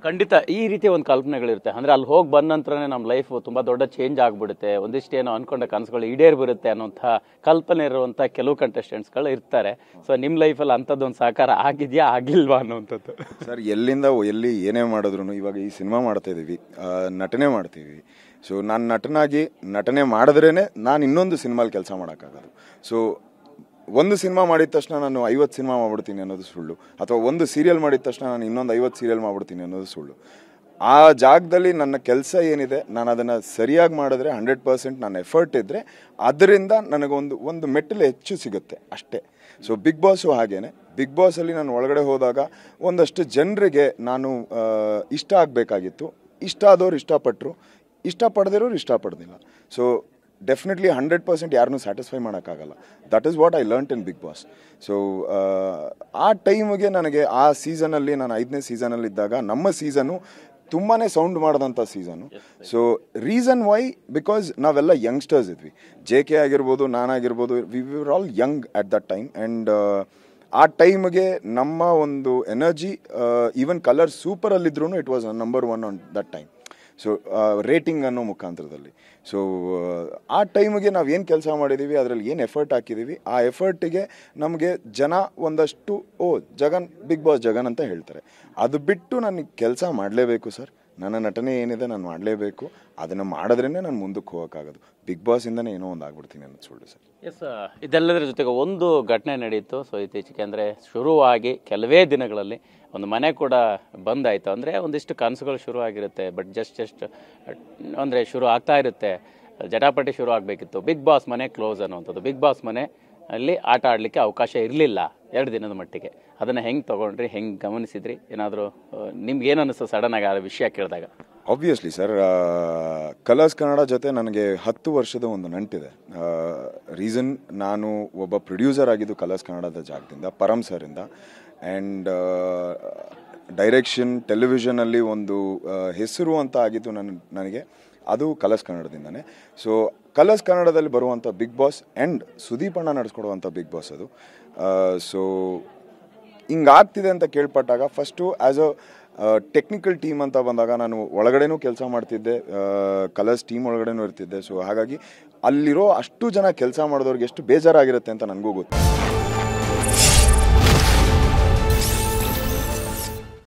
ಖಂಡಿತ ಈ ರೀತಿಯ ಒಂದು ಕಲ್ಪನೆಗಳಿರುತ್ತೆ. ಅಂದ್ರೆ ಅಲ್ಲಿ ಹೋಗಿ ಬಂದ ನಂತರನೇ ನಮ್ಮ ಲೈಫ್ ತುಂಬಾ ದೊಡ್ಡ ಚೇಂಜ್ ಆಗ್ಬಿಡುತ್ತೆ, ಒಂದಿಷ್ಟೇನೋ ಅನ್ಕೊಂಡ ಕನಸುಗಳು ಈಡೇರ್ ಬರುತ್ತೆ ಅನ್ನೋಂಥ ಕಲ್ಪನೆ ಇರುವಂತ ಕೆಲವು ಕಂಟೆಸ್ಟೆಂಟ್ಸ್ಗಳು ಇರ್ತಾರೆ. ಸೊ ನಿಮ್ಮ ಲೈಫಲ್ಲಿ ಅಂಥದ್ದೊಂದು ಸಾಕಾರ ಆಗಿದೆಯಾ ಆಗಿಲ್ವಾ ಅನ್ನೋಂಥದ್ದು? ಸರ್, ಎಲ್ಲಿಂದ ಎಲ್ಲಿ ಏನೇ ಮಾಡಿದ್ರು ಇವಾಗ ಈ ಸಿನಿಮಾ ಮಾಡ್ತಾ ಇದೀವಿ, ನಟನೆ ಮಾಡ್ತೀವಿ. ಸೊ ನಾನು ನಟನಾಗಿ ನಟನೆ ಮಾಡಿದ್ರೇನೆ ನಾನು ಇನ್ನೊಂದು ಸಿನಿಮಾಲಿ ಕೆಲಸ ಮಾಡೋಕ್ಕಾಗೋದು. ಸೊ ಒಂದು ಸಿನಿಮಾ ಮಾಡಿದ ತಕ್ಷಣ ನಾನು 50 ಸಿನಿಮಾ ಮಾಡ್ಬಿಡ್ತೀನಿ ಅನ್ನೋದು ಸುಳ್ಳು, ಅಥವಾ ಒಂದು ಸೀರಿಯಲ್ ಮಾಡಿದ ತಕ್ಷಣ ನಾನು ಇನ್ನೊಂದು 50 ಸೀರಿಯಲ್ ಮಾಡ್ಬಿಡ್ತೀನಿ ಅನ್ನೋದು ಸುಳ್ಳು. ಆ ಜಾಗದಲ್ಲಿ ನನ್ನ ಕೆಲಸ ಏನಿದೆ ನಾನು ಅದನ್ನು ಸರಿಯಾಗಿ ಮಾಡಿದ್ರೆ 100% ನನ್ನ ಎಫರ್ಟ್ ಇದ್ದರೆ ಅದರಿಂದ ನನಗೊಂದು ಮೆಟ್ಟಲು ಹೆಚ್ಚು ಸಿಗುತ್ತೆ ಅಷ್ಟೇ. ಸೊ ಬಿಗ್ ಬಾಸು ಹಾಗೇನೆ. ಬಿಗ್ ಬಾಸಲ್ಲಿ ನಾನು ಒಳಗಡೆ ಹೋದಾಗ ಒಂದಷ್ಟು ಜನರಿಗೆ ನಾನು ಇಷ್ಟ ಆಗಬೇಕಾಗಿತ್ತು. ಇಷ್ಟ ಆದವ್ರು ಇಷ್ಟಪಟ್ಟರು, ಇಷ್ಟಪಡದಿರೋರು ಇಷ್ಟಪಡ್ದಿಲ್ಲ. ಸೊ ಡೆಫಿನೆಟ್ಲಿ 100% ಯಾರನ್ನೂ ಸ್ಯಾಟಿಸ್ಫೈ ಮಾಡೋಕ್ಕಾಗಲ್ಲ. That is what I learnt in Bigg Boss. So ಆ ಟೈಮಿಗೆ ನನಗೆ ಆ ಸೀಸನಲ್ಲಿ, ನಾನು 5ನೇ ಸೀಸನಲ್ಲಿದ್ದಾಗ ನಮ್ಮ ಸೀಸನು ತುಂಬಾ ಸೌಂಡ್ ಮಾಡಿದಂಥ season. So reason why, because ನಾವೆಲ್ಲ ಯಂಗ್ಸ್ಟರ್ಸ್ ಇದ್ವಿ. JK ಆಗಿರ್ಬೋದು, ನಾನಾಗಿರ್ಬೋದು, we were all young at that time. And ಆ ಟೈಮ್ಗೆ ನಮ್ಮ ಒಂದು ಎನರ್ಜಿ, ಈವನ್ ಕಲರ್ ಸೂಪರಲ್ಲಿದ್ರೂ it was number 1 on that time. So rating ಅನ್ನೋ ಮುಖಾಂತರದಲ್ಲಿ. ಸೊ ಆ ಟೈಮಿಗೆ ನಾವು ಏನು ಕೆಲಸ ಮಾಡಿದ್ದೀವಿ, ಅದರಲ್ಲಿ ಏನು ಎಫರ್ಟ್ ಹಾಕಿದ್ದೀವಿ, ಆ ಎಫರ್ಟಿಗೆ ನಮಗೆ ಜನ ಒಂದಷ್ಟು ಜಗನ್, ಬಿಗ್ ಬಾಸ್ ಜಗನ್ ಅಂತ ಹೇಳ್ತಾರೆ. ಅದು ಬಿಟ್ಟು ನನಗೆ ಕೆಲಸ ಮಾಡಲೇಬೇಕು ಸರ್. ನನ್ನ ನಟನೆ ಏನಿದೆ ನಾನು ಮಾಡಲೇಬೇಕು. ಅದನ್ನು ಮಾಡಿದ್ರೇ ನಾನು ಮುಂದಕ್ಕೆ ಹೋಗೋಕ್ಕಾಗೋದು. ಬಿಗ್ ಬಾಸಿಂದನೇ ಏನೋ ಒಂದು ಆಗ್ಬಿಡ್ತೀನಿ ಅನ್ನೋದು ಸುಳ್ಳು ಸರ್. ಎಸ್, ಇದೆಲ್ಲದರ ಜೊತೆಗೆ ಒಂದು ಘಟನೆ ನಡೀತು. ಸೊ ಇತ್ತೀಚೆಗೆ ಅಂದರೆ ಶುರುವಾಗಿ ಕೆಲವೇ ದಿನಗಳಲ್ಲಿ ಒಂದು ಮನೆ ಕೂಡ ಬಂದಾಯಿತು. ಅಂದರೆ ಒಂದಿಷ್ಟು ಕನಸುಗಳು ಶುರು ಆಗಿರುತ್ತೆ, ಬಟ್ ಜಸ್ಟ್ ಅಂದರೆ ಶುರು ಆಗ್ತಾ ಇರುತ್ತೆ, ಜಟಾಪಟಿ ಶುರು ಆಗಬೇಕಿತ್ತು. ಬಿಗ್ ಬಾಸ್ ಮನೆ ಕ್ಲೋಸ್ ಅನ್ನುವಂಥದ್ದು. ಬಿಗ್ ಬಾಸ್ ಮನೆ ಅಲ್ಲಿ ಆಟ ಆಡಲಿಕ್ಕೆ ಅವಕಾಶ ಇರಲಿಲ್ಲ 2 ದಿನದ ಮಟ್ಟಿಗೆ. ಅದನ್ನು ಹೆಂಗೆ ತೊಗೊಂಡ್ರಿ, ಹೆಂಗೆ ಗಮನಿಸಿದ್ರಿ? ಏನಾದರೂ ನಿಮ್ಗೆ ಏನು ಅನ್ನಿಸ್ತು ಸಡನ್ನಾಗಿ ಆ ವಿಷಯ ಕೇಳಿದಾಗ? ಆಬ್ವಿಯಸ್ಲಿ ಸರ್, ಕಲರ್ಸ್ ಕನ್ನಡ ಜೊತೆ ನನಗೆ 10 ವರ್ಷದ ಒಂದು ನಂಟಿದೆ. ರೀಸನ್, ನಾನು ಒಬ್ಬ ಪ್ರೊಡ್ಯೂಸರ್ ಆಗಿದ್ದು ಕಲರ್ಸ್ ಕನ್ನಡದ ಜಾಗದಿಂದ, ಪರಮ್ ಸರಿಂದ. ಆ್ಯಂಡ್ ಡೈರೆಕ್ಷನ್, ಟೆಲಿವಿಷನಲ್ಲಿ ಒಂದು ಹೆಸರು ಅಂತ ಆಗಿದ್ದು ನನಗೆ ಅದು ಕಲರ್ಸ್ ಕನ್ನಡದಿಂದನೇ. ಸೊ ಕಲರ್ಸ್ ಕನ್ನಡದಲ್ಲಿ ಬರುವಂಥ ಬಿಗ್ ಬಾಸ್ ಆ್ಯಂಡ್ ಸುದೀಪ್ ಅಣ್ಣ ನಡೆಸ್ಕೊಡುವಂಥ ಬಿಗ್ ಬಾಸ್ ಅದು. ಸೊ ಹಿಂಗಾಗ್ತಿದೆ ಅಂತ ಕೇಳ್ಪಟ್ಟಾಗ first as a technical team ಅಂತ ಬಂದಾಗ ನಾನು ಒಳಗಡೆನೂ ಕೆಲಸ ಮಾಡ್ತಿದ್ದೆ, ಕಲರ್ಸ್ ಟೀಮ್ ಒಳಗಡೆನೂ ಇರ್ತಿದ್ದೆ. ಸೊ ಹಾಗಾಗಿ ಅಲ್ಲಿರೋ ಅಷ್ಟು ಜನ ಕೆಲಸ ಮಾಡಿದವ್ರಿಗೆ ಎಷ್ಟು ಬೇಜಾರಾಗಿರುತ್ತೆ ಅಂತ ನನಗೂ ಗೊತ್ತು.